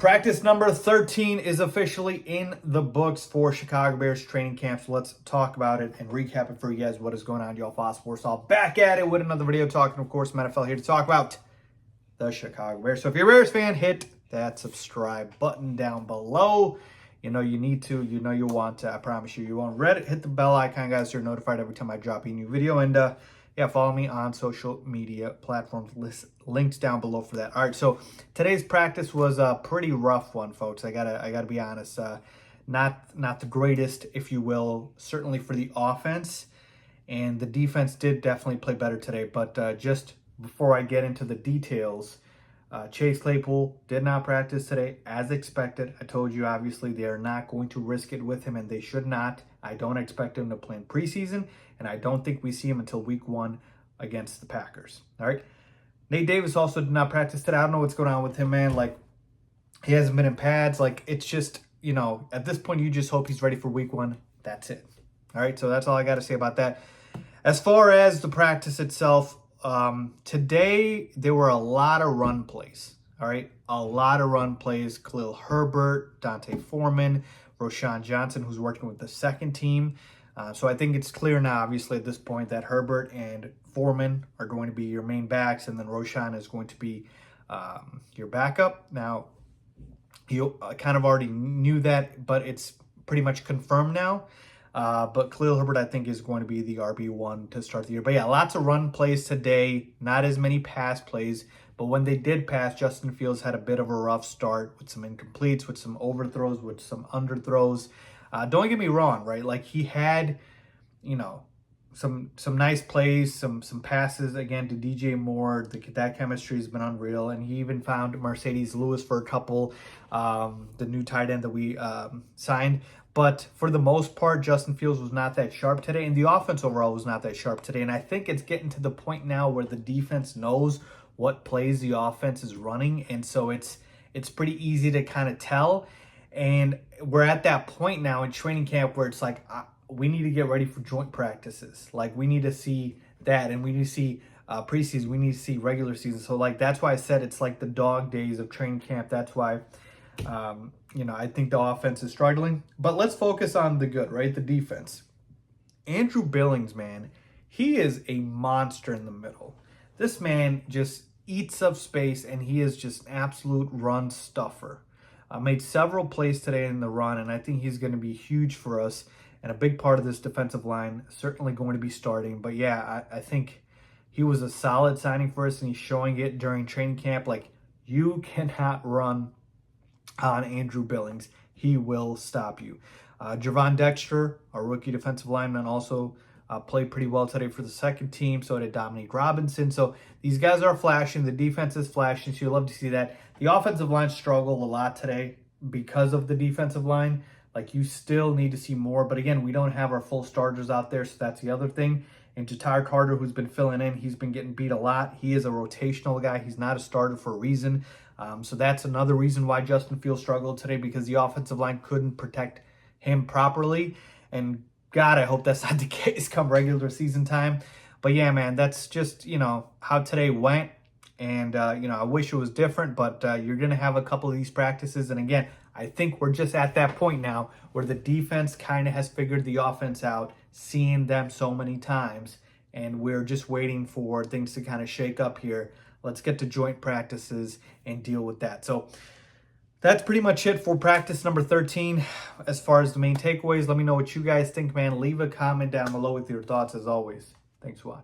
Practice number 13 is officially in the books for Chicago Bears training camp. So let's talk about it and recap it for you guys. What is going on, y'all? Faiz Sports all back at it with another video talking, of course, NFL here to talk about the Chicago Bears. So if you're a Bears fan, hit that subscribe button down below. You know you need to, you know you want to. I promise you, you won't read it. Hit the bell icon, guys, so you're notified every time I drop a new video. And yeah, follow me on social media platforms. Links down below for that. All right, so today's practice was a pretty rough one, folks. I gotta be honest. Not the greatest, if you will, certainly for the offense. And the defense did definitely play better today. But just before I get into the details, Chase Claypool did not practice today as expected. I told you, obviously, they are not going to risk it with him, and they should not. I don't expect him to play in preseason, and I don't think we see him until week 1 against the Packers. All right. Nate Davis also did not practice today. I don't know what's going on with him, man. Like, he hasn't been in pads. Like, it's just, you know, at this point, you just hope he's ready for week 1. That's it. All right. So that's all I got to say about that. As far as the practice itself, today there were a lot of run plays. All right. A lot of run plays. Khalil Herbert, Dante Foreman, Roschon Johnson, who's working with the second team. So I think it's clear now, obviously, at this point, that Herbert and Foreman are going to be your main backs, and then Roschon is going to be your backup. Now, you kind of already knew that, but it's pretty much confirmed now. But Khalil Herbert, I think, is going to be the RB1 to start the year. But yeah, lots of run plays today, not as many pass plays. But when they did pass, Justin Fields had a bit of a rough start with some incompletes, with some overthrows, with some underthrows. Don't get me wrong, right? Like, he had, you know, some nice plays, some passes, again, to DJ Moore. That chemistry has been unreal. And he even found Mercedes Lewis for a couple, the new tight end that we signed. But for the most part, Justin Fields was not that sharp today, and the offense overall was not that sharp today. And I think it's getting to the point now where the defense knows what plays the offense is running, and so it's pretty easy to kind of tell. And we're at that point now in training camp where it's like, we need to get ready for joint practices. Like, we need to see that, and we need to see preseason. We need to see regular season. So, like, that's why I said it's like the dog days of training camp. That's why, you know, I think the offense is struggling. But let's focus on the good, right? The defense. Andrew Billings, man, he is a monster in the middle. This man just eats up space, and he is just an absolute run stuffer. Made several plays today in the run, and I think he's going to be huge for us and a big part of this defensive line, certainly going to be starting. But yeah, I think he was a solid signing for us, and he's showing it during training camp. Like, you cannot run on Andrew Billings. He will stop you. Javon Dexter, our rookie defensive lineman, also played pretty well today for the second team. So did Dominique Robinson. So these guys are flashing. The defense is flashing. So you love to see that. The offensive line struggled a lot today because of the defensive line. Like, you still need to see more. But again, we don't have our full starters out there. So that's the other thing. And Ja'Tyre Carter, who's been filling in, he's been getting beat a lot. He is a rotational guy. He's not a starter for a reason. So that's another reason why Justin Fields struggled today, because the offensive line couldn't protect him properly. And God, I hope that's not the case come regular season time. But yeah, man, that's just, you know, how today went. And, you know, I wish it was different, but you're going to have a couple of these practices. And again, I think we're just at that point now where the defense kind of has figured the offense out, seeing them so many times. And we're just waiting for things to kind of shake up here. Let's get to joint practices and deal with that. So that's pretty much it for practice number 13. As far as the main takeaways, let me know what you guys think, man. Leave a comment down below with your thoughts, as always. Thanks for watching.